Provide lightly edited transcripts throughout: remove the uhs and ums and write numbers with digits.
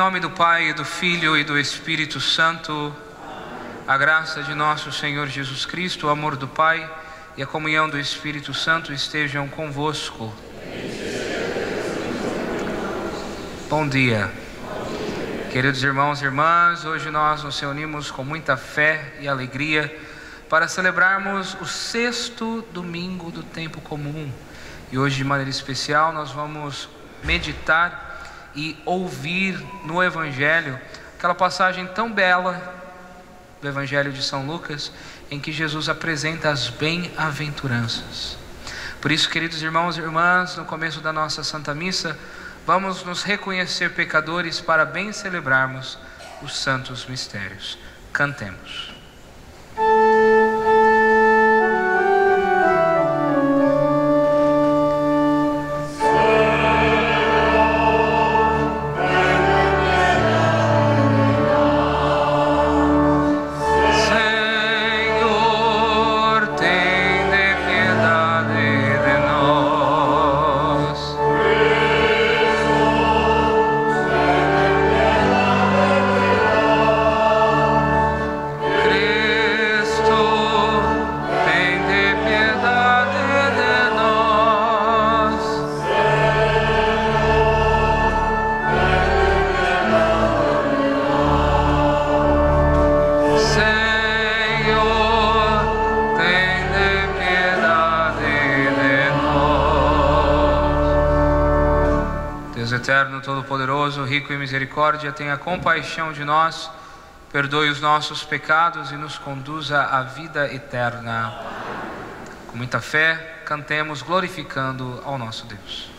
nome do Pai, e do Filho e do Espírito Santo. A graça de nosso Senhor Jesus Cristo, o amor do Pai e a comunhão do Espírito Santo estejam convosco. Bom dia. Queridos irmãos e irmãs, hoje nós nos reunimos com muita fé e alegria para celebrarmos o 6º domingo do tempo comum. E hoje, de maneira especial, nós vamos meditar e ouvir no Evangelho aquela passagem tão bela do Evangelho de São Lucas, em que Jesus apresenta as bem-aventuranças. Por isso, queridos irmãos e irmãs, no começo da nossa Santa Missa, vamos nos reconhecer pecadores para bem celebrarmos os santos mistérios. Cantemos. Eterno, Todo-Poderoso, rico em misericórdia, tenha compaixão de nós, perdoe os nossos pecados e nos conduza à vida eterna. Com muita fé, cantemos glorificando ao nosso Deus.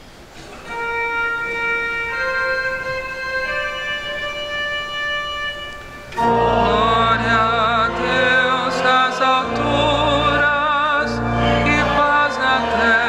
Glória a Deus nas alturas e paz na terra.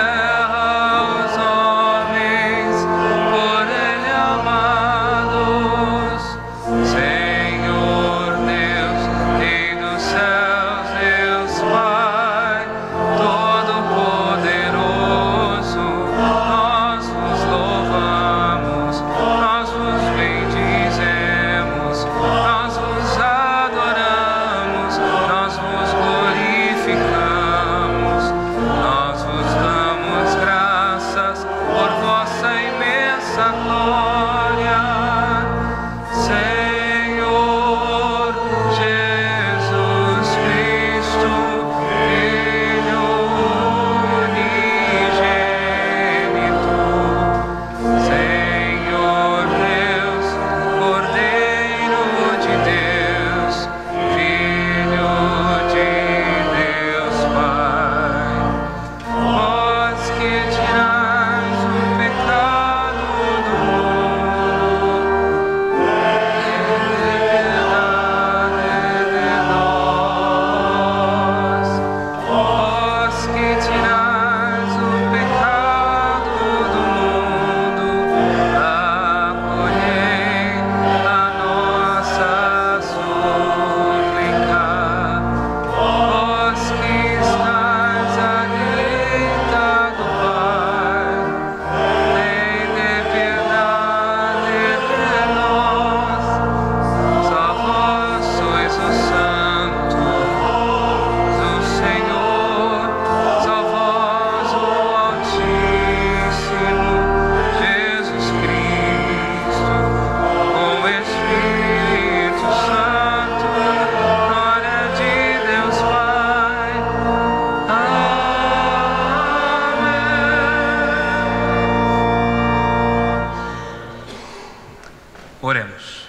Oremos.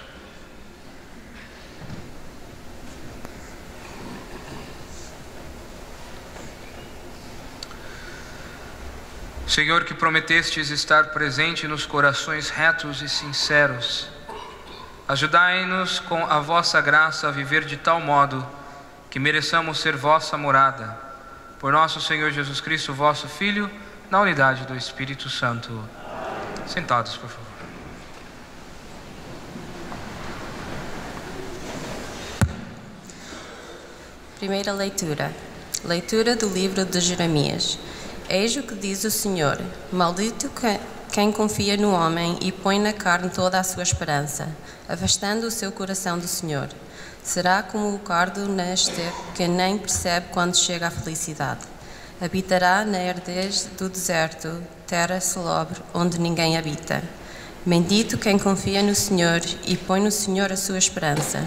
Senhor, que prometestes estar presente nos corações retos e sinceros, ajudai-nos com a vossa graça a viver de tal modo que mereçamos ser vossa morada. Por nosso Senhor Jesus Cristo, vosso Filho, na unidade do Espírito Santo. Sentados, por favor. Primeira leitura. Leitura do livro de Jeremias. Eis o que diz o Senhor: quem confia no homem e põe na carne toda a sua esperança, afastando o seu coração do Senhor. Será como o cardo na estepe, que nem percebe quando chega a felicidade. Habitará na herdez do deserto, terra salobre, onde ninguém habita. Bendito quem confia no Senhor e põe no Senhor a sua esperança.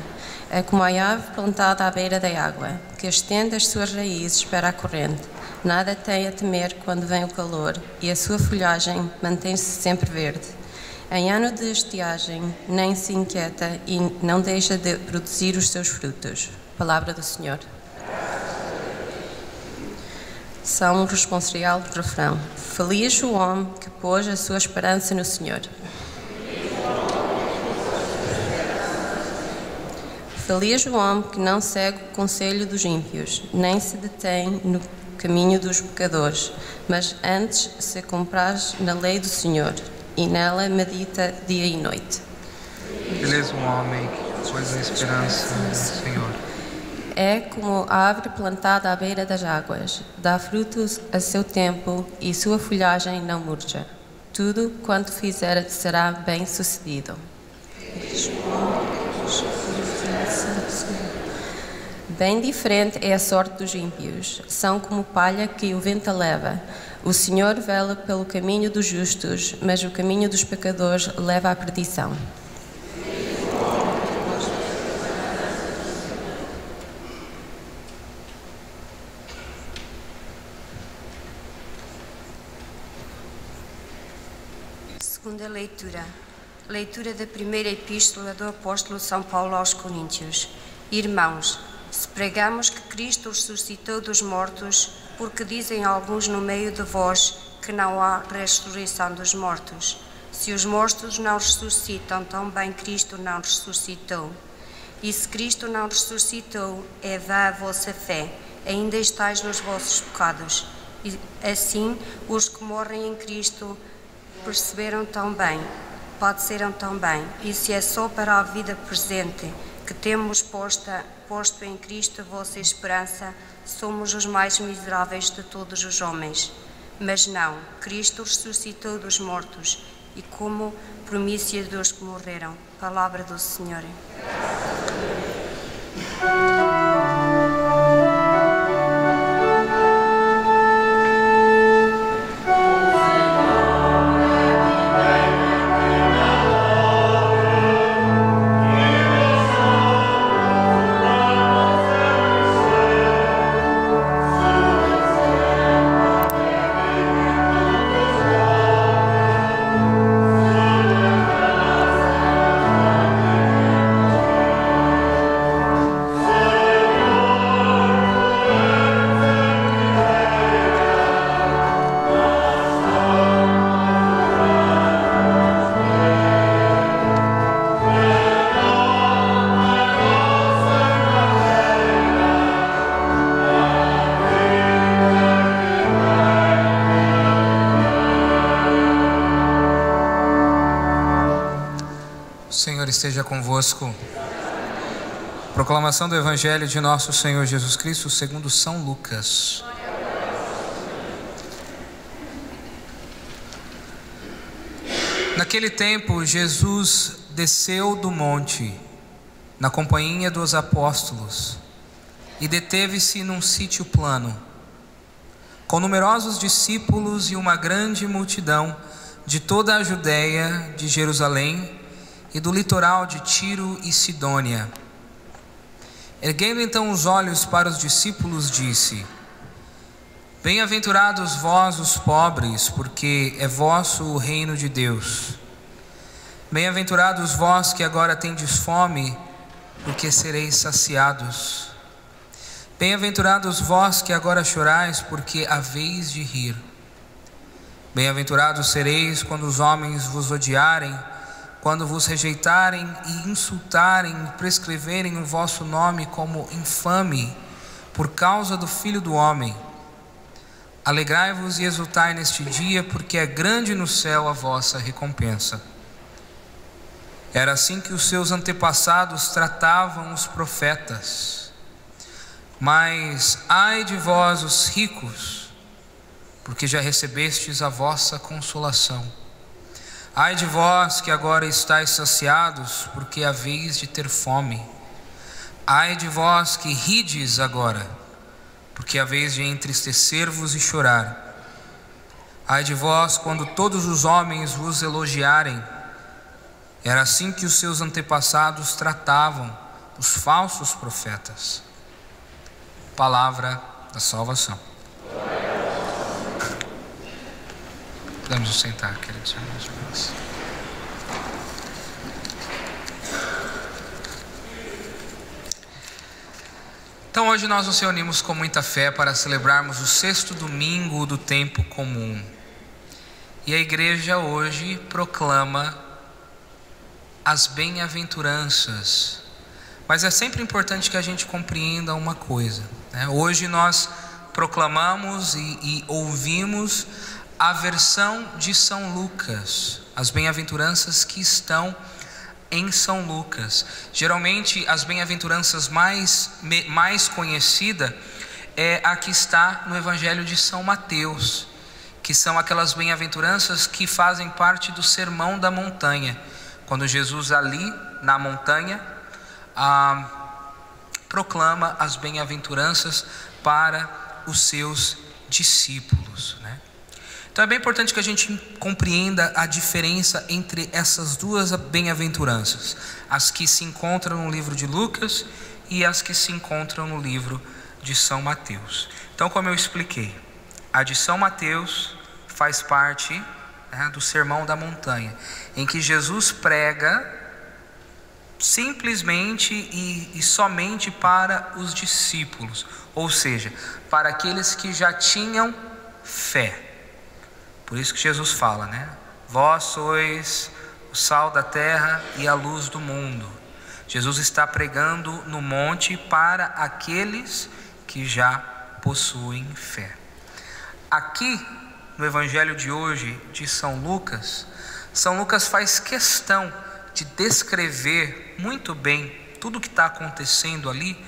É como a ave plantada à beira da água, que estende as suas raízes para a corrente. Nada tem a temer quando vem o calor, e a sua folhagem mantém-se sempre verde. Em ano de estiagem, nem se inquieta e não deixa de produzir os seus frutos. Palavra do Senhor. Salmo responsorial do refrão. Feliz o homem que pôs a sua esperança no Senhor. Feliz o homem que não segue o conselho dos ímpios, nem se detém no caminho dos pecadores, mas antes se compraz na lei do Senhor, e nela medita dia e noite. Feliz o homem que pôs a esperança no Senhor. É como a árvore plantada à beira das águas, dá frutos a seu tempo e sua folhagem não murcha. Tudo quanto fizer será bem sucedido. Bem diferente é a sorte dos ímpios. São como palha que o vento leva. O Senhor vela pelo caminho dos justos, mas o caminho dos pecadores leva à perdição. Segunda leitura. Leitura da primeira epístola do apóstolo São Paulo aos Coríntios. Irmãos, se pregamos que Cristo ressuscitou dos mortos, porque dizem alguns no meio de vós que não há ressurreição dos mortos. Se os mortos não ressuscitam, também Cristo não ressuscitou. E se Cristo não ressuscitou, é vã a vossa fé, ainda estáis nos vossos pecados. E assim, os que morrem em Cristo padeceram também. E se é só para a vida presente que temos posto em Cristo a vossa esperança, somos os mais miseráveis de todos os homens. Mas não, Cristo ressuscitou dos mortos, e como primícia dos que morreram. Palavra do Senhor. Esteja convosco. Proclamação do Evangelho de nosso Senhor Jesus Cristo segundo São Lucas. Naquele tempo, Jesus desceu do monte, na companhia dos apóstolos, e deteve-se num sítio plano, com numerosos discípulos e uma grande multidão de toda a Judéia, de Jerusalém e do litoral de Tiro e Sidônia. Erguendo então os olhos para os discípulos, disse: Bem-aventurados vós os pobres, porque é vosso o reino de Deus. Bem-aventurados vós que agora tendes fome, porque sereis saciados. Bem-aventurados vós que agora chorais, porque haveis de rir. Bem-aventurados sereis quando os homens vos odiarem, quando vos rejeitarem e insultarem, prescreverem o vosso nome como infame, por causa do Filho do Homem. Alegrai-vos e exultai neste dia, porque é grande no céu a vossa recompensa. Era assim que os seus antepassados tratavam os profetas. Mas ai de vós, os ricos, porque já recebestes a vossa consolação. Ai de vós que agora estáis saciados, porque haveis de ter fome. Ai de vós que rides agora, porque haveis de entristecer-vos e chorar. Ai de vós quando todos os homens vos elogiarem. Era assim que os seus antepassados tratavam os falsos profetas. Palavra da salvação. Podemos nos sentar, queridos irmãos e irmãs. Então hoje nós nos reunimos com muita fé para celebrarmos o 6º domingo do tempo comum. E a igreja hoje proclama as bem-aventuranças. Mas é sempre importante que a gente compreenda uma coisa, né? Hoje nós proclamamos e ouvimos a versão de São Lucas, as bem-aventuranças que estão em São Lucas. Geralmente as bem-aventuranças mais conhecida é a que está no Evangelho de São Mateus, que são aquelas bem-aventuranças que fazem parte do Sermão da Montanha, quando Jesus ali na montanha proclama as bem-aventuranças para os seus discípulos, né? Então é bem importante que a gente compreenda a diferença entre essas duas bem-aventuranças, as que se encontram no livro de Lucas e as que se encontram no livro de São Mateus. Então, como eu expliquei, a de São Mateus faz parte, né, do Sermão da Montanha, em que Jesus prega simplesmente e somente para os discípulos, ou seja, para aqueles que já tinham fé. Por isso que Jesus fala, né? Vós sois o sal da terra e a luz do mundo. Jesus está pregando no monte para aqueles que já possuem fé. Aqui no Evangelho de hoje de São Lucas faz questão de descrever muito bem tudo o que está acontecendo ali,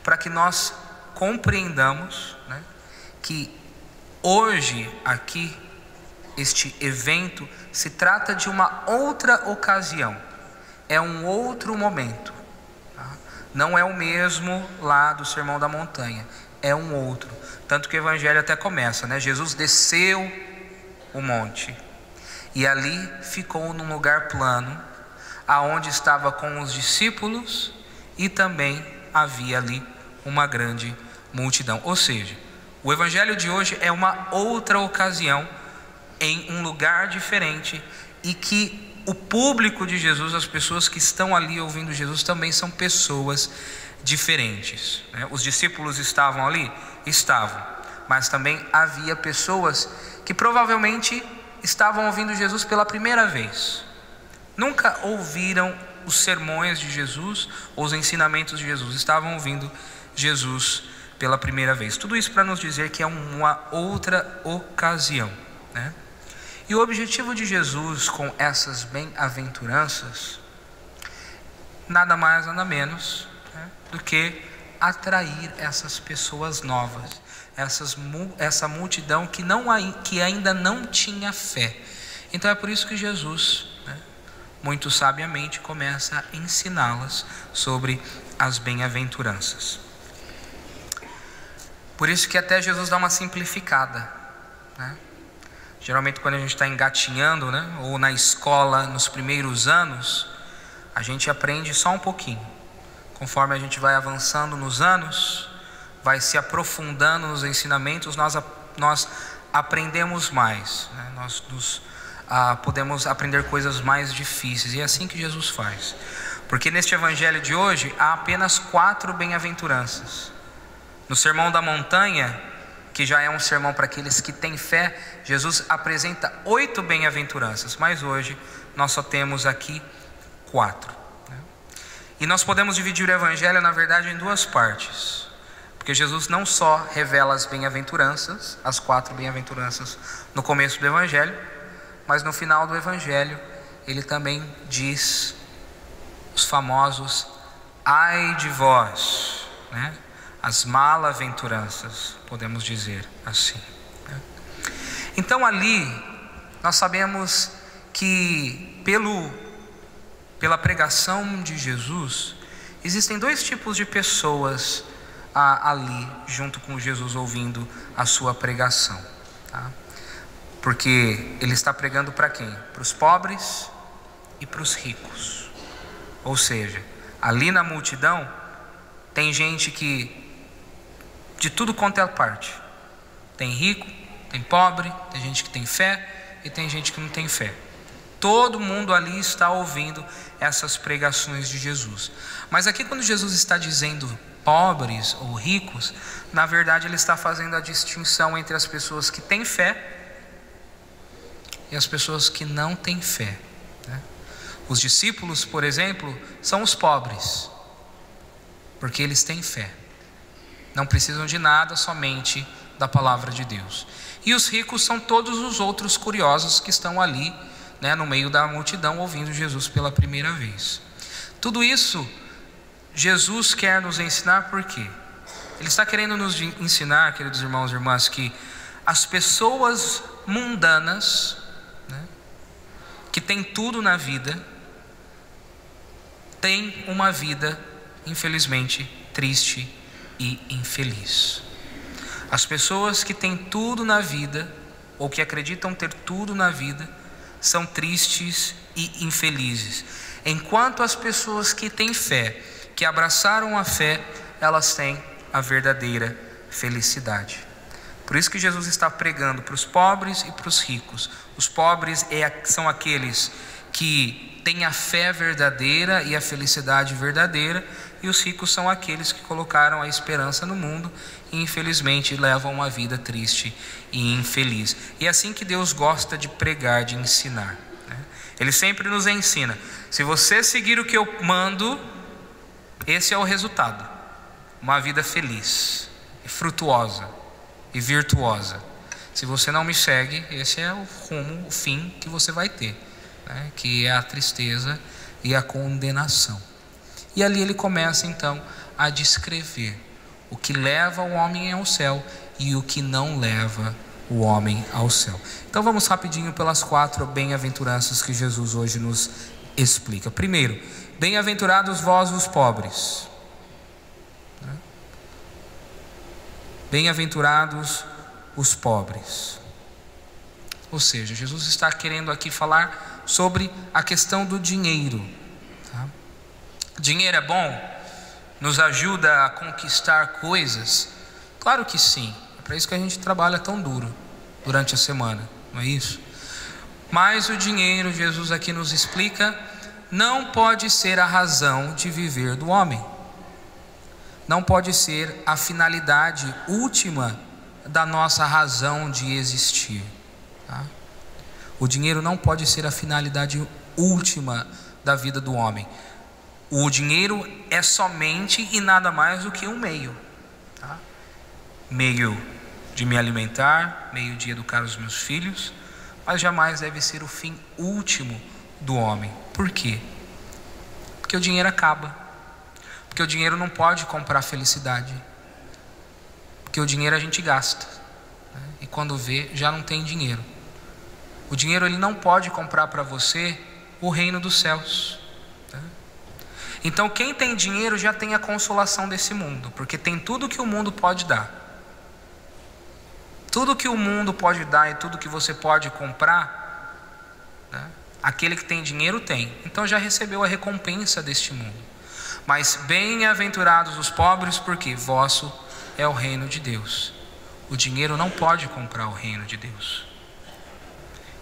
para que nós compreendamos, né, que hoje aqui este evento se trata de uma outra ocasião, é um outro momento, tá? Não é o mesmo lá do Sermão da Montanha, é um outro. Tanto que o Evangelho até começa, né? Jesus desceu o monte e ali ficou num lugar plano, aonde estava com os discípulos e também havia ali uma grande multidão. Ou seja, o Evangelho de hoje é uma outra ocasião, em um lugar diferente, e que o público de Jesus, as pessoas que estão ali ouvindo Jesus, também são pessoas diferentes, né? Os discípulos estavam ali? Estavam, mas também havia pessoas que provavelmente estavam ouvindo Jesus pela primeira vez, nunca ouviram os sermões de Jesus ou os ensinamentos de Jesus, estavam ouvindo Jesus pela primeira vez. Tudo isso para nos dizer que é uma outra ocasião, né? E o objetivo de Jesus com essas bem-aventuranças, nada mais, nada menos, né, do que atrair essas pessoas novas, essa multidão que ainda não tinha fé. Então é por isso que Jesus, né, muito sabiamente começa a ensiná-las sobre as bem-aventuranças. Por isso que até Jesus dá uma simplificada, né? Geralmente quando a gente está engatinhando, né, ou na escola nos primeiros anos, a gente aprende só um pouquinho. Conforme a gente vai avançando nos anos, vai se aprofundando nos ensinamentos, nós aprendemos mais, né? Nós podemos aprender coisas mais difíceis, e é assim que Jesus faz. Porque neste Evangelho de hoje há apenas 4 bem-aventuranças. No Sermão da Montanha, que já é um sermão para aqueles que têm fé, Jesus apresenta 8 bem-aventuranças, mas hoje nós só temos aqui 4, né? E nós podemos dividir o Evangelho, na verdade, em 2 partes, porque Jesus não só revela as bem-aventuranças, as 4 bem-aventuranças no começo do Evangelho, mas no final do Evangelho ele também diz os famosos ai de vós, né? As malaventuranças, podemos dizer assim, né? Então ali nós sabemos que pela pregação de Jesus, existem dois tipos de pessoas ali junto com Jesus ouvindo a sua pregação, tá? Porque ele está pregando para quem? Para os pobres e para os ricos. Ou seja, ali na multidão tem gente que de tudo quanto é parte. Tem rico, tem pobre, tem gente que tem fé e tem gente que não tem fé. Todo mundo ali está ouvindo essas pregações de Jesus. Mas aqui, quando Jesus está dizendo pobres ou ricos, na verdade ele está fazendo a distinção entre as pessoas que têm fé e as pessoas que não têm fé, né? Os discípulos, por exemplo, são os pobres, porque eles têm fé, não precisam de nada, somente da palavra de Deus. E os ricos são todos os outros curiosos que estão ali, né, no meio da multidão, ouvindo Jesus pela primeira vez. Tudo isso Jesus quer nos ensinar, por quê? Ele está querendo nos ensinar, queridos irmãos e irmãs, que as pessoas mundanas, né, que têm tudo na vida, têm uma vida, infelizmente, triste e infeliz. As pessoas que têm tudo na vida, ou que acreditam ter tudo na vida, são tristes e infelizes. Enquanto as pessoas que têm fé, que abraçaram a fé, elas têm a verdadeira felicidade. Por isso que Jesus está pregando para os pobres e para os ricos. Os pobres são aqueles que têm a fé verdadeira e a felicidade verdadeira, e os ricos são aqueles que colocaram a esperança no mundo e infelizmente levam uma vida triste e infeliz. E é assim que Deus gosta de pregar, de ensinar, né? Ele sempre nos ensina: se você seguir o que eu mando, esse é o resultado, uma vida feliz e frutuosa e virtuosa. Se você não me segue, esse é o rumo, o fim que você vai ter, né? Que é a tristeza e a condenação. E ali ele começa então a descrever o que leva o homem ao céu e o que não leva o homem ao céu. Então vamos rapidinho pelas 4 bem-aventuranças que Jesus hoje nos explica. Primeiro, bem-aventurados vós os pobres. Bem-aventurados os pobres. Ou seja, Jesus está querendo aqui falar sobre a questão do dinheiro, tá? Dinheiro é bom? Nos ajuda a conquistar coisas? Claro que sim. É para isso que a gente trabalha tão duro durante a semana, não é isso? Mas o dinheiro, Jesus aqui nos explica, não pode ser a razão de viver do homem. Não pode ser a finalidade última da nossa razão de existir, tá? O dinheiro não pode ser a finalidade última da vida do homem. O dinheiro é somente e nada mais do que um meio, tá? Meio de me alimentar, meio de educar os meus filhos, mas jamais deve ser o fim último do homem. Por quê? Porque o dinheiro acaba. Porque o dinheiro não pode comprar felicidade. Porque o dinheiro a gente gasta, né? E quando vê, já não tem dinheiro. O dinheiro ele não pode comprar para você o reino dos céus. Então quem tem dinheiro já tem a consolação desse mundo, porque tem tudo que o mundo pode dar. Tudo que o mundo pode dar e tudo que você pode comprar, né? Aquele que tem dinheiro tem. Então já recebeu a recompensa deste mundo. Mas bem-aventurados os pobres, porque vosso é o reino de Deus. O dinheiro não pode comprar o reino de Deus.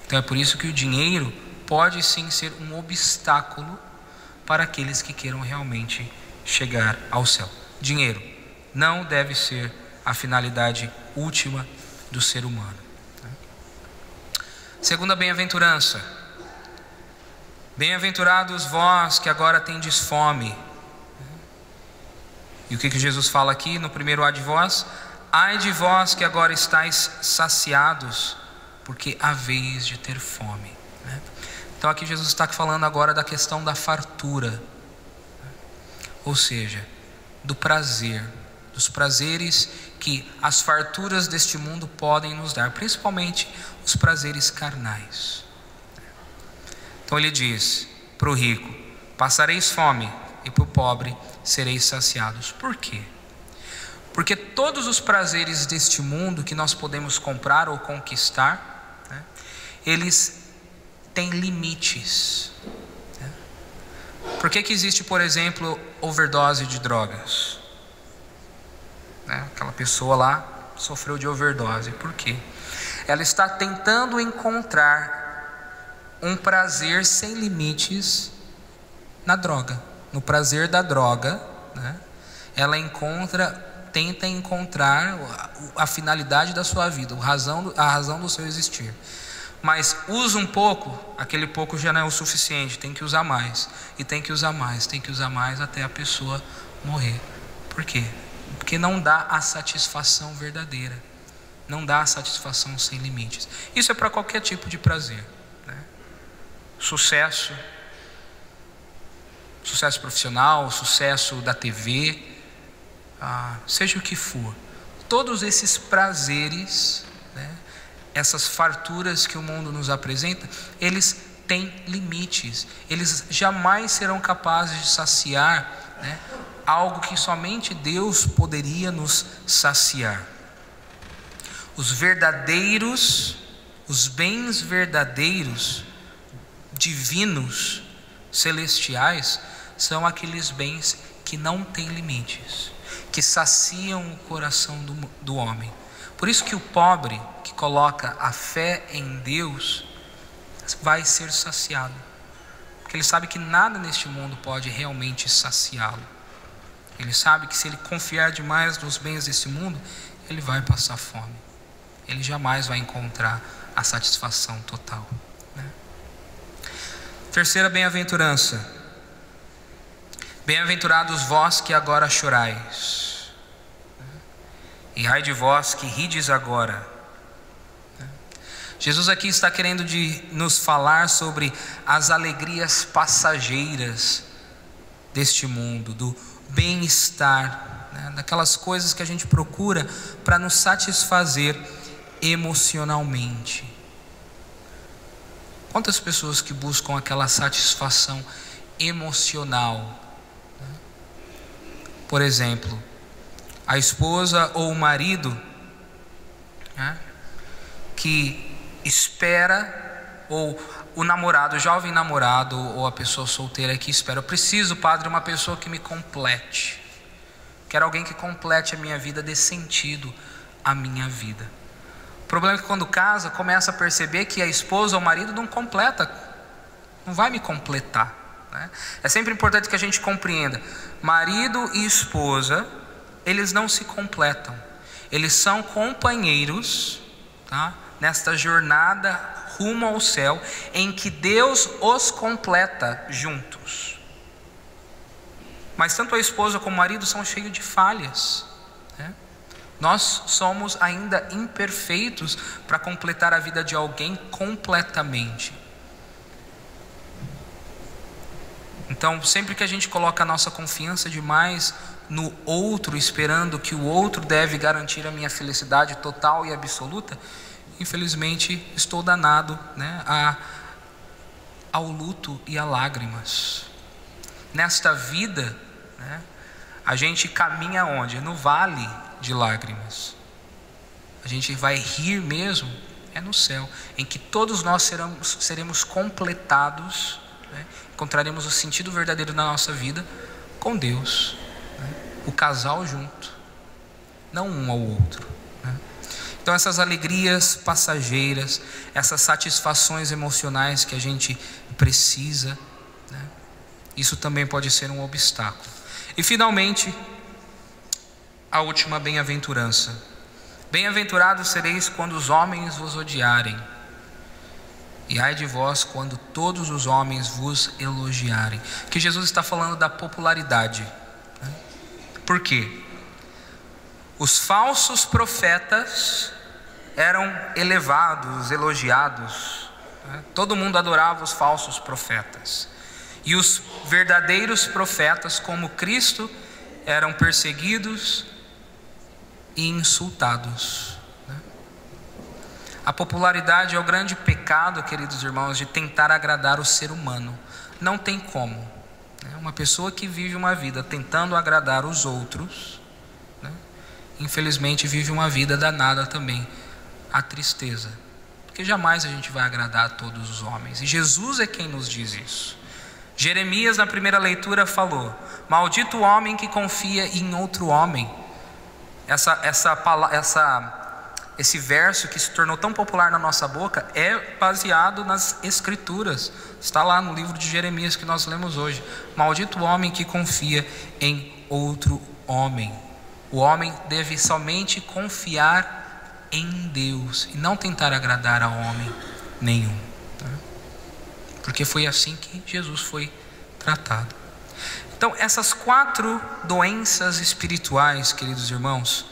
Então é por isso que o dinheiro pode sim ser um obstáculo para aqueles que queiram realmente chegar ao céu. Dinheiro não deve ser a finalidade última do ser humano. Segunda bem-aventurança: bem-aventurados vós que agora tendes fome. E o que Jesus fala aqui no primeiro ai de vós? Ai de vós que agora estáis saciados, porque haveis de ter fome, né? Então aqui Jesus está falando agora da questão da fartura, ou seja, do prazer, dos prazeres que as farturas deste mundo podem nos dar, principalmente os prazeres carnais. Então ele diz para o rico: passareis fome, e para o pobre sereis saciados. Por quê? Porque todos os prazeres deste mundo que nós podemos comprar ou conquistar, né, eles têm limites. Por que existe, por exemplo, overdose de drogas? Aquela pessoa lá sofreu de overdose. Por quê? Ela está tentando encontrar um prazer sem limites na droga. No prazer da droga, né? Ela tenta encontrar a finalidade da sua vida, a razão do seu existir. Mas usa um pouco, aquele pouco já não é o suficiente, tem que usar mais, e tem que usar mais, tem que usar mais até a pessoa morrer. Por quê? Porque não dá a satisfação verdadeira, não dá a satisfação sem limites. Isso é para qualquer tipo de prazer, né? Sucesso profissional, sucesso da TV, seja o que for, todos esses prazeres, né, essas farturas que o mundo nos apresenta, eles têm limites. Eles jamais serão capazes de saciar, né, algo que somente Deus poderia nos saciar. Os bens verdadeiros, divinos, celestiais, são aqueles bens que não têm limites, que saciam o coração do homem. Por isso que o pobre que coloca a fé em Deus vai ser saciado, porque ele sabe que nada neste mundo pode realmente saciá-lo. Ele sabe que se ele confiar demais nos bens desse mundo, ele vai passar fome, ele jamais vai encontrar a satisfação total, né? Terceira bem-aventurança: bem-aventurados vós que agora chorais, e ai de vós que rides agora. Jesus aqui está querendo nos falar sobre as alegrias passageiras deste mundo, do bem-estar, né, daquelas coisas que a gente procura para nos satisfazer emocionalmente. Quantas pessoas que buscam aquela satisfação emocional, né? Por exemplo, a esposa ou o marido, né, que espera, ou o namorado, o jovem namorado, ou a pessoa solteira que espera: eu preciso, padre, uma pessoa que me complete. Quero alguém que complete a minha vida, dê sentido à minha vida. O problema é que quando casa, começa a perceber que a esposa ou o marido não completa, não vai me completar, né? É sempre importante que a gente compreenda: marido e esposa, eles não se completam, eles são companheiros, tá, nesta jornada rumo ao céu, em que Deus os completa juntos. Mas tanto a esposa como o marido são cheios de falhas, né? Nós somos ainda imperfeitos para completar a vida de alguém completamente. Então, sempre que a gente coloca a nossa confiança demais no outro, esperando que o outro deve garantir a minha felicidade total e absoluta, infelizmente estou danado, né, ao luto e a lágrimas. Nesta vida, né, a gente caminha onde? No vale de lágrimas. A gente vai rir mesmo no céu, em que todos nós seremos completados, né, encontraremos o sentido verdadeiro da nossa vida com Deus, né, o casal junto, não um ao outro, né? Então essas alegrias passageiras, essas satisfações emocionais que a gente precisa, né, isso também pode ser um obstáculo. E finalmente, a última bem-aventurança: bem-aventurados sereis quando os homens vos odiarem, e ai de vós quando todos os homens vos elogiarem. Que Jesus está falando da popularidade, né? Por quê? Os falsos profetas eram elevados, elogiados, né? Todo mundo adorava os falsos profetas. E os verdadeiros profetas, como Cristo, eram perseguidos e insultados, né? A popularidade é o grande pecado, queridos irmãos, de tentar agradar o ser humano. Não tem como, né? Uma pessoa que vive uma vida tentando agradar os outros, né, infelizmente vive uma vida danada também, a tristeza, porque jamais a gente vai agradar a todos os homens, e Jesus é quem nos diz isso. Jeremias, na primeira leitura, falou: maldito o homem que confia em outro homem. Esse verso que se tornou tão popular na nossa boca é baseado nas Escrituras. Está lá no livro de Jeremias que nós lemos hoje. Maldito o homem que confia em outro homem. O homem deve somente confiar em Deus e não tentar agradar a homem nenhum, tá? Porque foi assim que Jesus foi tratado. Então, essas 4 doenças espirituais, queridos irmãos,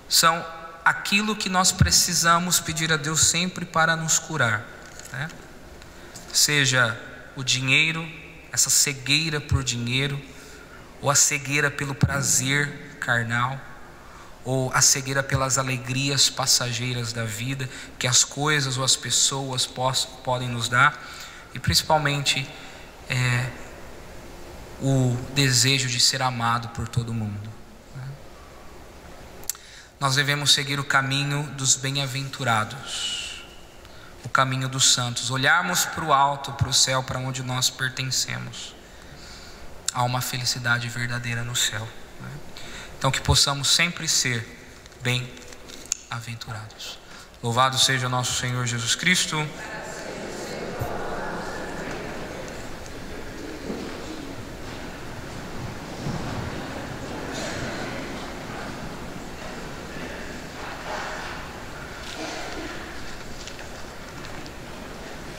são aquilo que nós precisamos pedir a Deus sempre para nos curar, né? Seja o dinheiro, essa cegueira por dinheiro, ou a cegueira pelo prazer carnal, ou a cegueira pelas alegrias passageiras da vida, que as coisas ou as pessoas podem nos dar, e principalmente o desejo de ser amado por todo mundo. Nós devemos seguir o caminho dos bem-aventurados, o caminho dos santos, olharmos para o alto, para o céu, para onde nós pertencemos. Há uma felicidade verdadeira no céu, né? Então que possamos sempre ser bem-aventurados. Louvado seja nosso Senhor Jesus Cristo.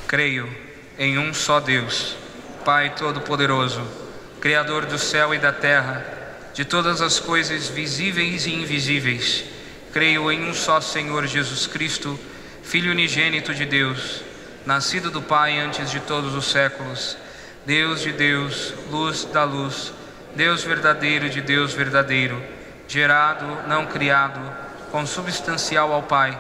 Creio em um só Deus, Pai Todo-Poderoso, Criador do céu e da terra, de todas as coisas visíveis e invisíveis. Creio em um só Senhor Jesus Cristo, Filho unigênito de Deus, nascido do Pai antes de todos os séculos, Deus de Deus, luz da luz, Deus verdadeiro de Deus verdadeiro, gerado, não criado, consubstancial ao Pai.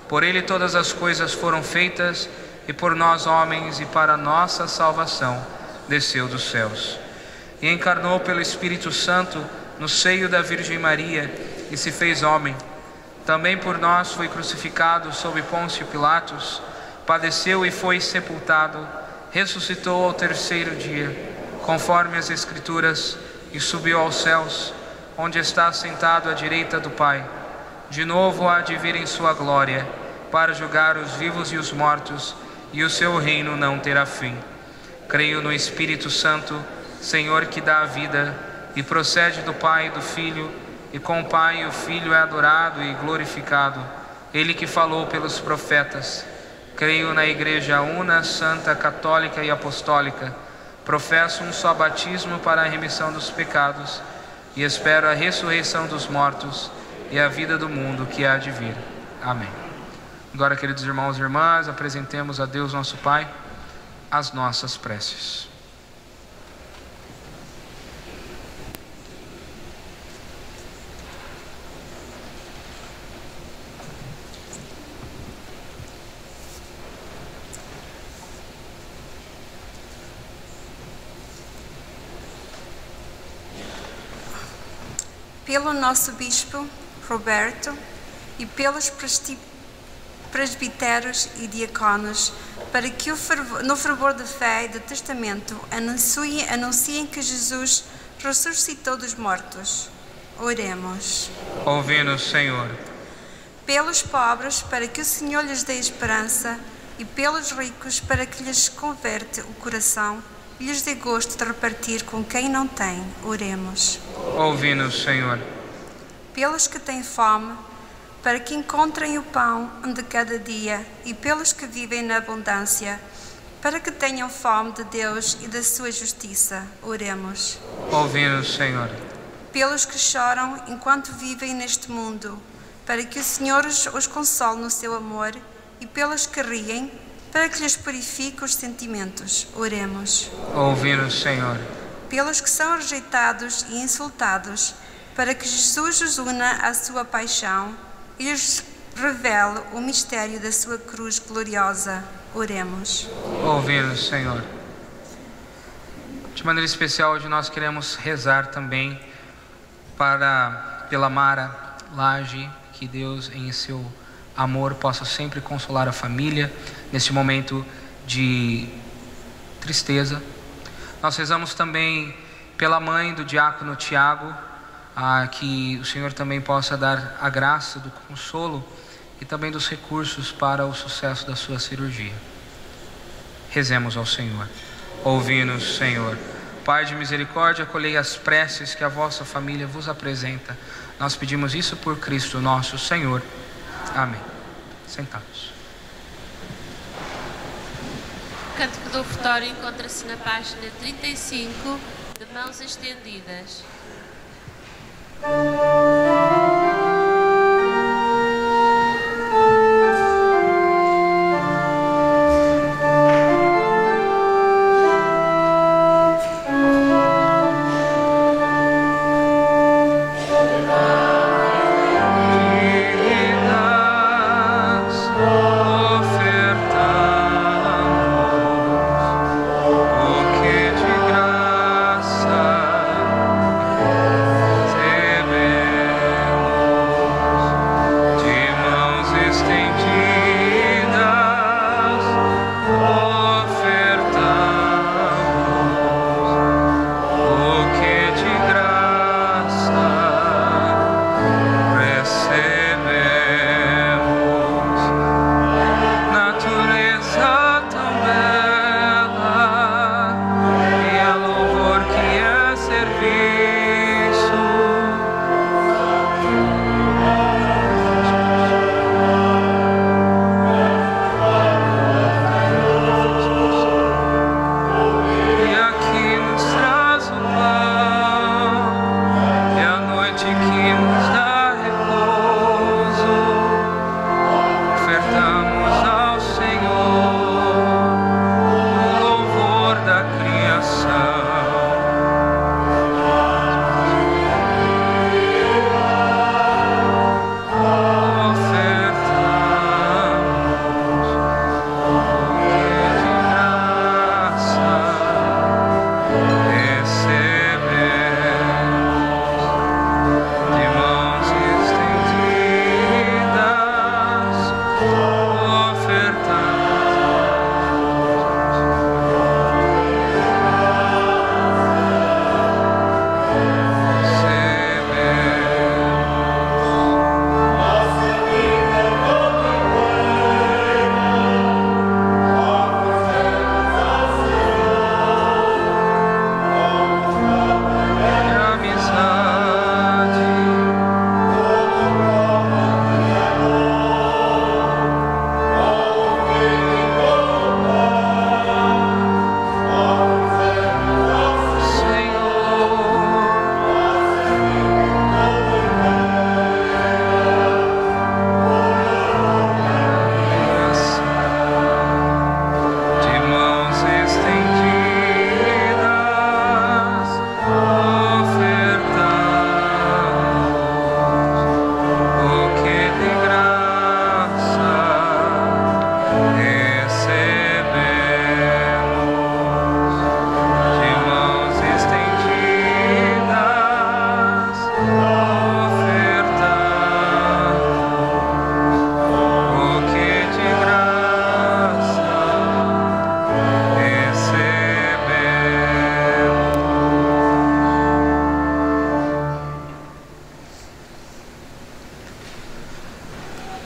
Por Ele todas as coisas foram feitas, e por nós homens e para nossa salvação desceu dos céus. E encarnou pelo Espírito Santo no seio da Virgem Maria e se fez homem. Também por nós foi crucificado sob Pôncio Pilatos, padeceu e foi sepultado, ressuscitou ao terceiro dia, conforme as Escrituras, e subiu aos céus, onde está sentado à direita do Pai. De novo há de vir em sua glória, para julgar os vivos e os mortos, e o seu reino não terá fim. Creio no Espírito Santo, Senhor que dá a vida, e procede do Pai e do Filho, e com o Pai o Filho é adorado e glorificado, Ele que falou pelos profetas. Creio na Igreja una, santa, católica e apostólica, professo um só batismo para a remissão dos pecados, e espero a ressurreição dos mortos e a vida do mundo que há de vir. Amém. Agora, queridos irmãos e irmãs, apresentemos a Deus nosso Pai as nossas preces. Pelo nosso Bispo Roberto e pelos presbíteros e diáconos, para que no fervor da fé e do testamento anunciem que Jesus ressuscitou dos mortos. Oremos. Ouvi-nos, Senhor. Pelos pobres, para que o Senhor lhes dê esperança, e pelos ricos, para que lhes converte o coração e lhes dê gosto de repartir com quem não tem. Oremos. Ouvi-nos, Senhor. Pelos que têm fome, para que encontrem o pão de cada dia, e pelos que vivem na abundância, para que tenham fome de Deus e da sua justiça. Oremos. Ouvi-nos, Senhor. Pelos que choram enquanto vivem neste mundo, para que o Senhor os console no seu amor, e pelos que riem, para que lhes purifique os sentimentos. Oremos. Ouvi-nos, Senhor. Pelos que são rejeitados e insultados, para que Jesus os una à sua paixão e lhes revela o mistério da sua cruz gloriosa. Oremos. Ouve-nos, Senhor. De maneira especial, hoje nós queremos rezar também pela Mara Lage, que Deus, em seu amor, possa sempre consolar a família neste momento de tristeza. Nós rezamos também pela mãe do diácono Tiago, que o Senhor também possa dar a graça do consolo e também dos recursos para o sucesso da sua cirurgia. Rezemos ao Senhor. Ouvi-nos, Senhor. Pai de misericórdia, acolhei as preces que a vossa família vos apresenta. Nós pedimos isso por Cristo nosso Senhor. Amém. Sentados. O Cântico do Ofertório encontra-se na página 35, de Mãos Estendidas.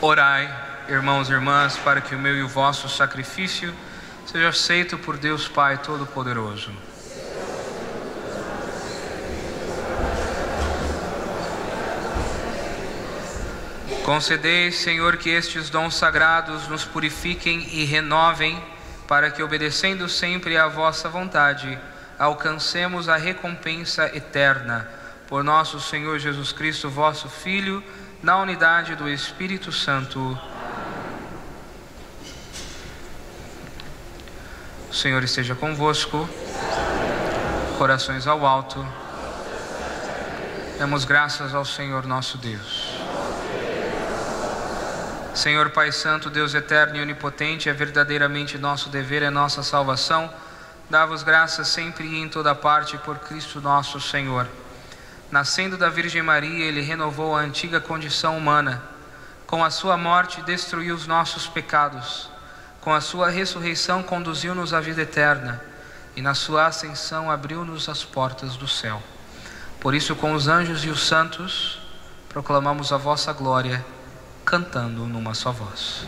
Orai, irmãos e irmãs, para que o meu e o vosso sacrifício seja aceito por Deus Pai Todo-Poderoso. Concedei, Senhor, que estes dons sagrados nos purifiquem e renovem, para que, obedecendo sempre à vossa vontade, alcancemos a recompensa eterna. Por nosso Senhor Jesus Cristo, vosso Filho, na unidade do Espírito Santo. O Senhor esteja convosco. Corações ao alto. Damos graças ao Senhor nosso Deus. Senhor Pai Santo, Deus eterno e onipotente, é verdadeiramente nosso dever, é nossa salvação. Dá-vos graças sempre e em toda parte por Cristo nosso Senhor. Nascendo da Virgem Maria, Ele renovou a antiga condição humana. Com a sua morte destruiu os nossos pecados. Com a sua ressurreição conduziu-nos à vida eterna. E na sua ascensão abriu-nos as portas do céu. Por isso, com os anjos e os santos, proclamamos a vossa glória, cantando numa só voz.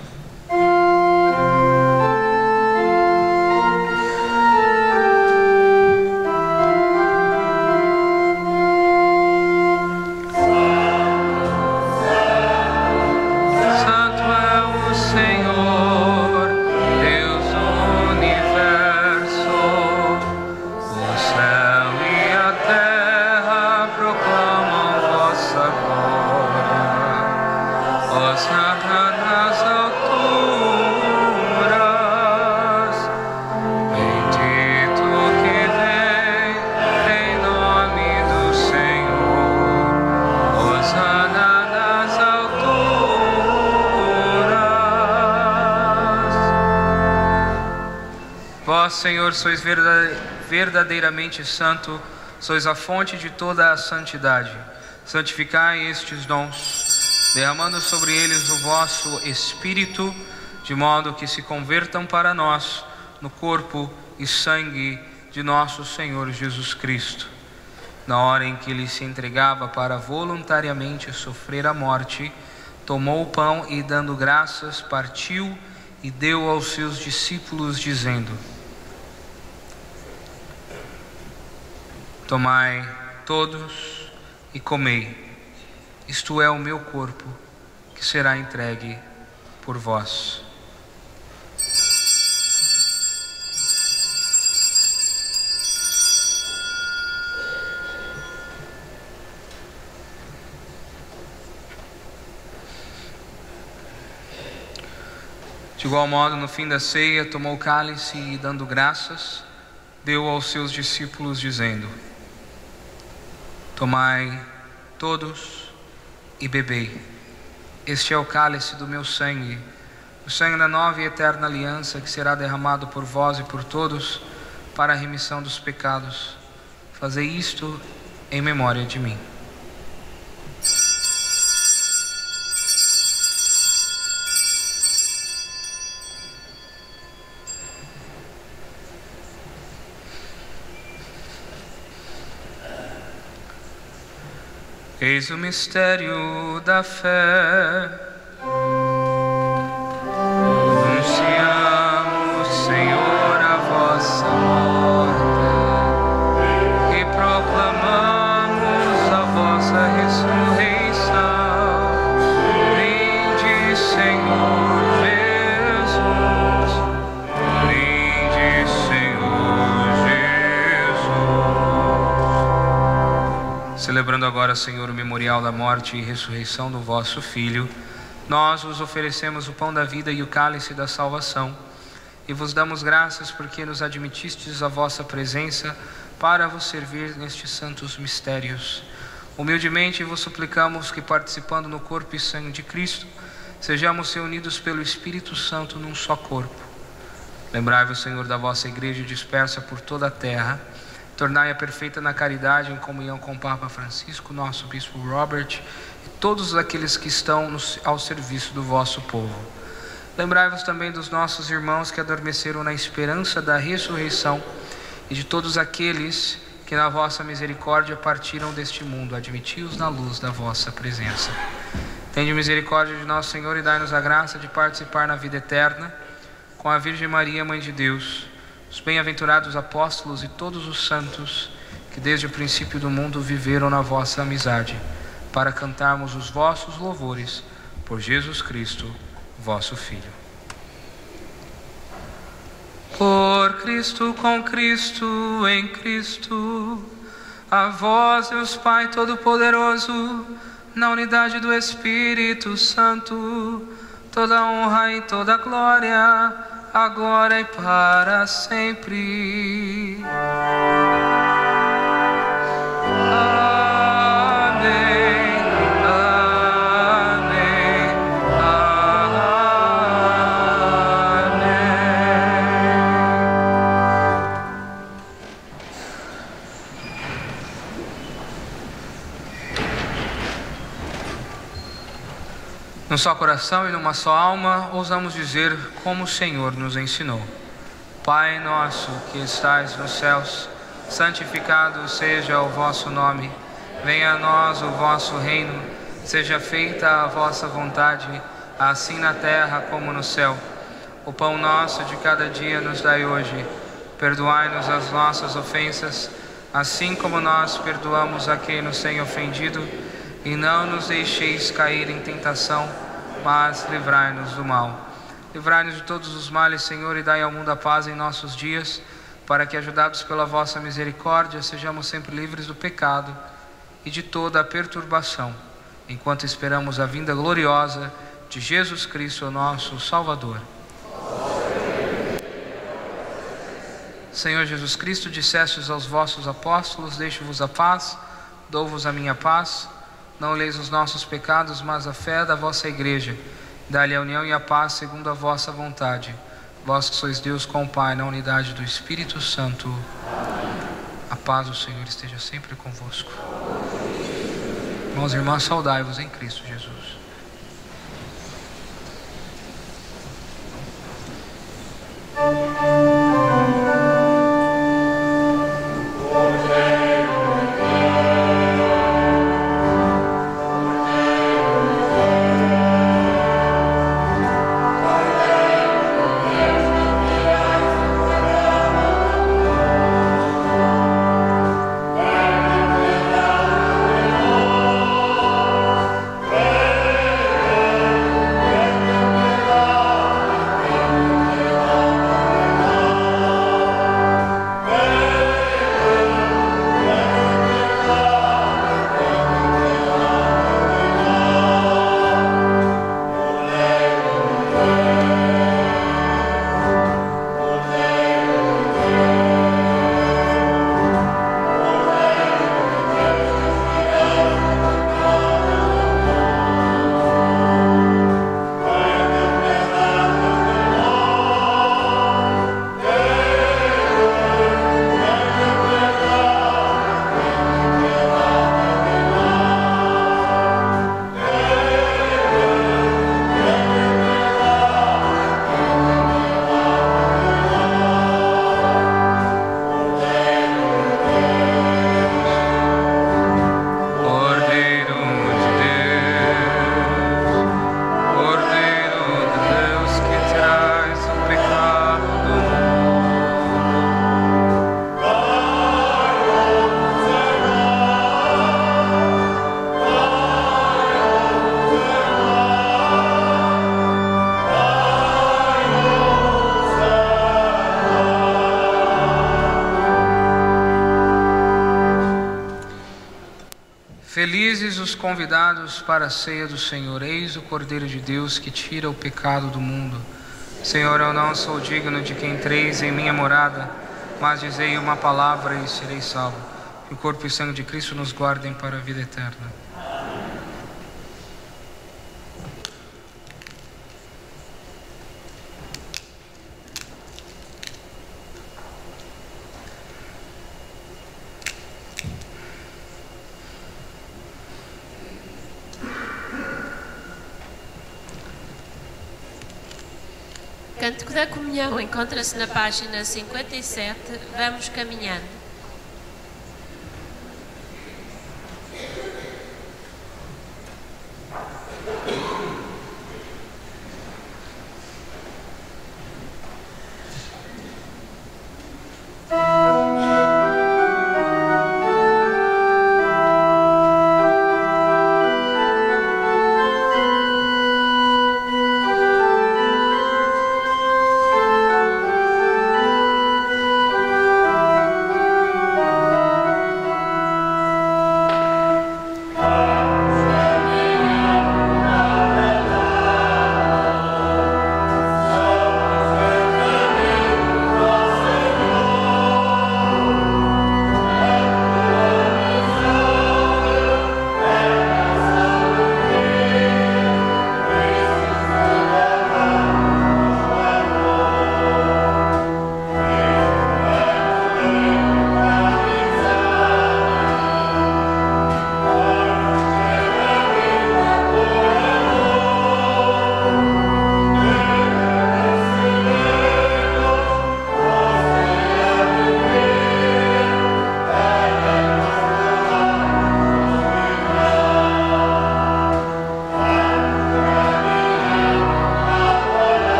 Vós, Senhor, sois verdadeiramente santo, sois a fonte de toda a santidade. Santificai estes dons, derramando sobre eles o vosso Espírito, de modo que se convertam para nós no corpo e sangue de nosso Senhor Jesus Cristo. Na hora em que ele se entregava para voluntariamente sofrer a morte, tomou o pão e, dando graças, partiu e deu aos seus discípulos, dizendo: tomai todos e comei, isto é o meu corpo, que será entregue por vós. De igual modo, no fim da ceia, tomou o cálice e, dando graças, deu aos seus discípulos, dizendo: tomai todos e bebei, este é o cálice do meu sangue, o sangue da nova e eterna aliança, que será derramado por vós e por todos para a remissão dos pecados. Fazei isto em memória de mim. Eis o mistério da fé. Anunciamos, Senhor, a vossa morte e proclamamos a vossa ressurreição. Vinde, Senhor Jesus. Vinde, Senhor Jesus. Celebrando agora, Senhor, o memorial da morte e ressurreição do vosso Filho, nós vos oferecemos o pão da vida e o cálice da salvação, e vos damos graças porque nos admitistes a vossa presença para vos servir nestes santos mistérios. Humildemente vos suplicamos que, participando no corpo e sangue de Cristo, sejamos reunidos pelo Espírito Santo num só corpo. Lembrai-vos, Senhor, da vossa igreja dispersa por toda a terra. Tornai-a perfeita na caridade, em comunhão com o Papa Francisco, nosso Bispo Robert, e todos aqueles que estão ao serviço do vosso povo. Lembrai-vos também dos nossos irmãos que adormeceram na esperança da ressurreição, e de todos aqueles que na vossa misericórdia partiram deste mundo. Admiti-os na luz da vossa presença. Tende misericórdia de nosso Senhor e dai-nos a graça de participar na vida eterna com a Virgem Maria, Mãe de Deus, os bem-aventurados apóstolos e todos os santos que desde o princípio do mundo viveram na vossa amizade, para cantarmos os vossos louvores por Jesus Cristo, vosso Filho. Por Cristo, com Cristo, em Cristo, a vós, Deus Pai Todo-Poderoso, na unidade do Espírito Santo, toda honra e toda glória, agora e para sempre. Amém, amém, amém. Num só coração e numa só alma, ousamos dizer como o Senhor nos ensinou. Pai nosso que estais nos céus, santificado seja o vosso nome. Venha a nós o vosso reino. Seja feita a vossa vontade, assim na terra como no céu. O pão nosso de cada dia nos dai hoje. Perdoai-nos as nossas ofensas, assim como nós perdoamos a quem nos tem ofendido. E não nos deixeis cair em tentação, mas livrai-nos do mal. Livrai-nos de todos os males, Senhor, e dai ao mundo a paz em nossos dias, para que, ajudados pela vossa misericórdia, sejamos sempre livres do pecado e de toda a perturbação, enquanto esperamos a vinda gloriosa de Jesus Cristo, nosso Salvador. Senhor Jesus Cristo, dissestes aos vossos apóstolos: deixo-vos a paz, dou-vos a minha paz. Não leis os nossos pecados, mas a fé da vossa igreja. Dá-lhe a união e a paz segundo a vossa vontade. Vós que sois Deus com o Pai, na unidade do Espírito Santo. A paz do Senhor esteja sempre convosco. Irmãos e irmãs, saudai-vos em Cristo Jesus. Felizes os convidados para a ceia do Senhor. Eis o Cordeiro de Deus que tira o pecado do mundo. Senhor, eu não sou digno de que entreis em minha morada, mas dizei uma palavra e serei salvo. Que o corpo e sangue de Cristo nos guardem para a vida eterna. Cântico da Comunhão encontra-se na página 57. Vamos caminhando.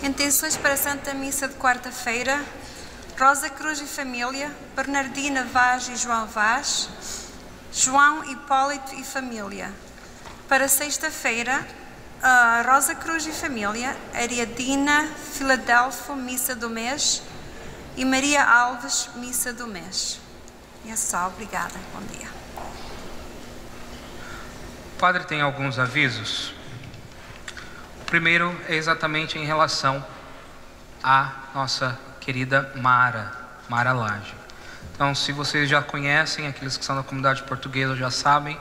Intenções para a Santa Missa de quarta-feira: Rosa Cruz e família, Bernardina Vaz e João Vaz, João Hipólito e família. Para sexta-feira, Rosa Cruz e família, Ariadina Filadelfo, missa do mês, e Maria Alves, missa do mês. E é só, obrigada, bom dia. O padre tem alguns avisos. O primeiro é exatamente em relação à nossa querida Mara Lage. Então, se vocês já conhecem, aqueles que são da comunidade portuguesa já sabem,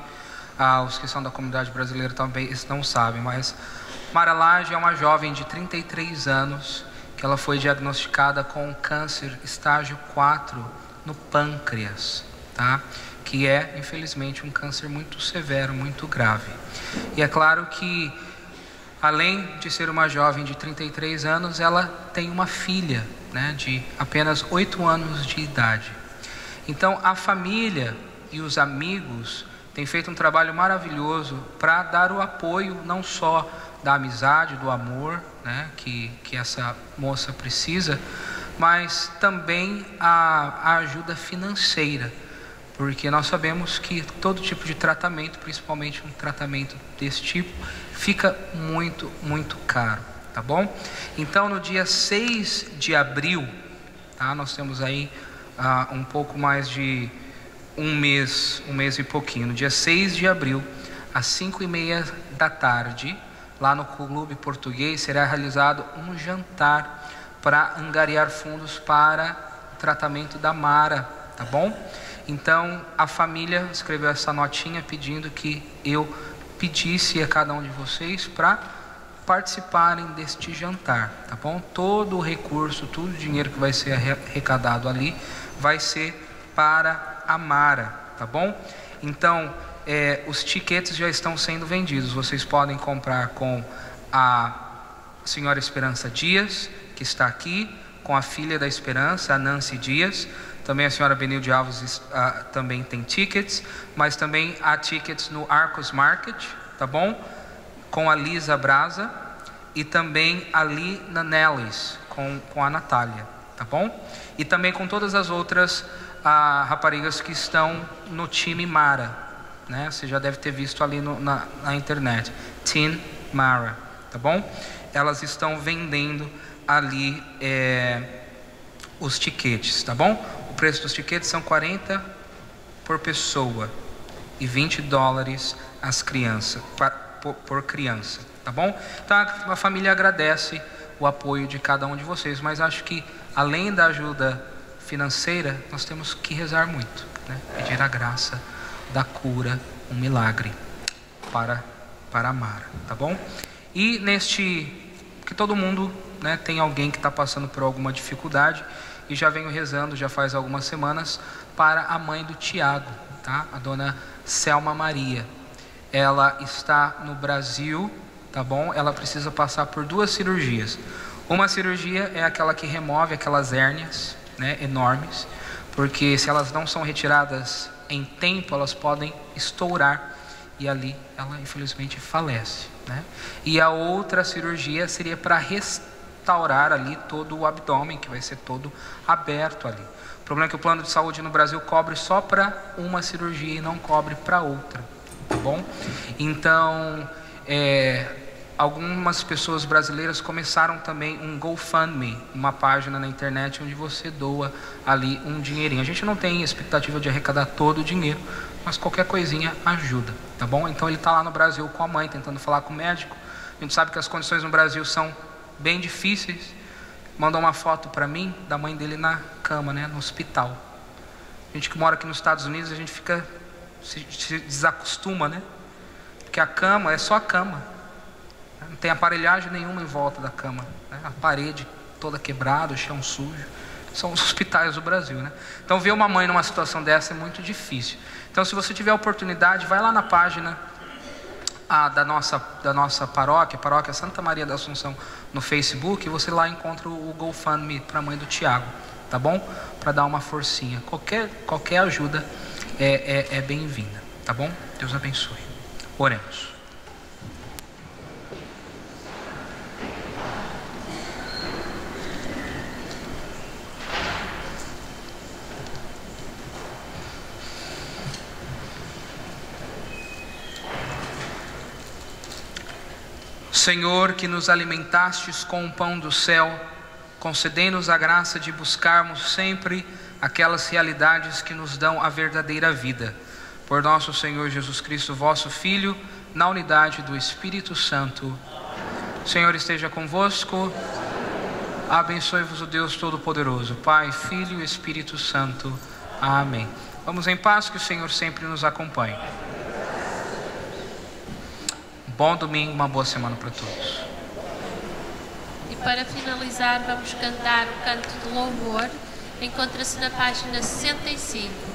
os que são da comunidade brasileira também não sabem, mas Mara Lage é uma jovem de 33 anos que ela foi diagnosticada com câncer estágio 4 no pâncreas, tá? Que é, infelizmente, um câncer muito severo, muito grave. E é claro que, além de ser uma jovem de 33 anos, ela tem uma filha, né, de apenas 8 anos de idade. Então, a família e os amigos têm feito um trabalho maravilhoso para dar o apoio, não só da amizade, do amor, né, que essa moça precisa, mas também a ajuda financeira, porque nós sabemos que todo tipo de tratamento, principalmente um tratamento desse tipo, fica muito, muito caro, tá bom? Então, no dia 6 de abril, tá, nós temos aí um pouco mais de um mês e pouquinho. No dia 6 de abril, às 5h30 da tarde, lá no Clube Português, será realizado um jantar para angariar fundos para o tratamento da Mara, tá bom? Então, a família escreveu essa notinha pedindo que eu pedisse a cada um de vocês para participarem deste jantar, tá bom? Todo o recurso, todo o dinheiro que vai ser arrecadado ali vai ser para a Mara, tá bom? Então, os tickets já estão sendo vendidos. Vocês podem comprar com a senhora Esperança Dias, que está aqui, com a filha da Esperança, a Nancy Dias. Também a senhora Benilde Alves também tem tickets, mas também há tickets no Arcos Market, tá bom? Com a Lisa Braza e também ali na Nellis, com a Natália, tá bom? E também com todas as outras raparigas que estão no time Mara, né? Você já deve ter visto ali na internet, Team Mara, tá bom? Elas estão vendendo ali os tickets, tá bom? O preço dos tickets são 40 por pessoa e $20 as crianças, por criança, tá bom? Então a família agradece o apoio de cada um de vocês, mas acho que além da ajuda financeira, nós temos que rezar muito, né? Pedir a graça da cura, um milagre para a Mara, tá bom? E que todo mundo, né, tem alguém que está passando por alguma dificuldade, e já venho rezando já faz algumas semanas para a mãe do Tiago, tá? A dona Selma Maria. Ela está no Brasil, tá bom? Ela precisa passar por 2 cirurgias. Uma cirurgia é aquela que remove aquelas hérnias, né, enormes, porque se elas não são retiradas em tempo, elas podem estourar e ali ela infelizmente falece, né? E a outra cirurgia seria para restaurar ali todo o abdômen, que vai ser todo aberto ali. O problema é que o plano de saúde no Brasil cobre só para uma cirurgia e não cobre para outra, tá bom? Então, algumas pessoas brasileiras começaram também um GoFundMe, uma página na internet onde você doa ali um dinheirinho. A gente não tem expectativa de arrecadar todo o dinheiro, mas qualquer coisinha ajuda, tá bom? Então ele está lá no Brasil com a mãe, tentando falar com o médico. A gente sabe que as condições no Brasil são bem difíceis. Mandou uma foto para mim da mãe dele na cama, né, no hospital. A gente que mora aqui nos Estados Unidos, a gente se desacostuma, né? Porque a cama é só a cama. Não tem aparelhagem nenhuma em volta da cama, né? A parede toda quebrada, o chão sujo. São os hospitais do Brasil, né? Então ver uma mãe numa situação dessa é muito difícil. Então, se você tiver a oportunidade, vai lá na página da nossa paróquia, Paróquia Santa Maria da Assunção, no Facebook, e você lá encontra o GoFundMe para a mãe do Tiago, tá bom? Para dar uma forcinha. Qualquer ajuda é bem-vinda, tá bom? Deus abençoe. Oremos. Senhor, que nos alimentastes com o pão do céu, concedei-nos a graça de buscarmos sempre aquelas realidades que nos dão a verdadeira vida. Por nosso Senhor Jesus Cristo, vosso Filho, na unidade do Espírito Santo. O Senhor esteja convosco. Abençoe-vos o Deus Todo-Poderoso, Pai, Filho e Espírito Santo. Amém. Vamos em paz, que o Senhor sempre nos acompanhe. Bom domingo, uma boa semana para todos. E para finalizar, vamos cantar o canto de louvor. Encontra-se na página 65.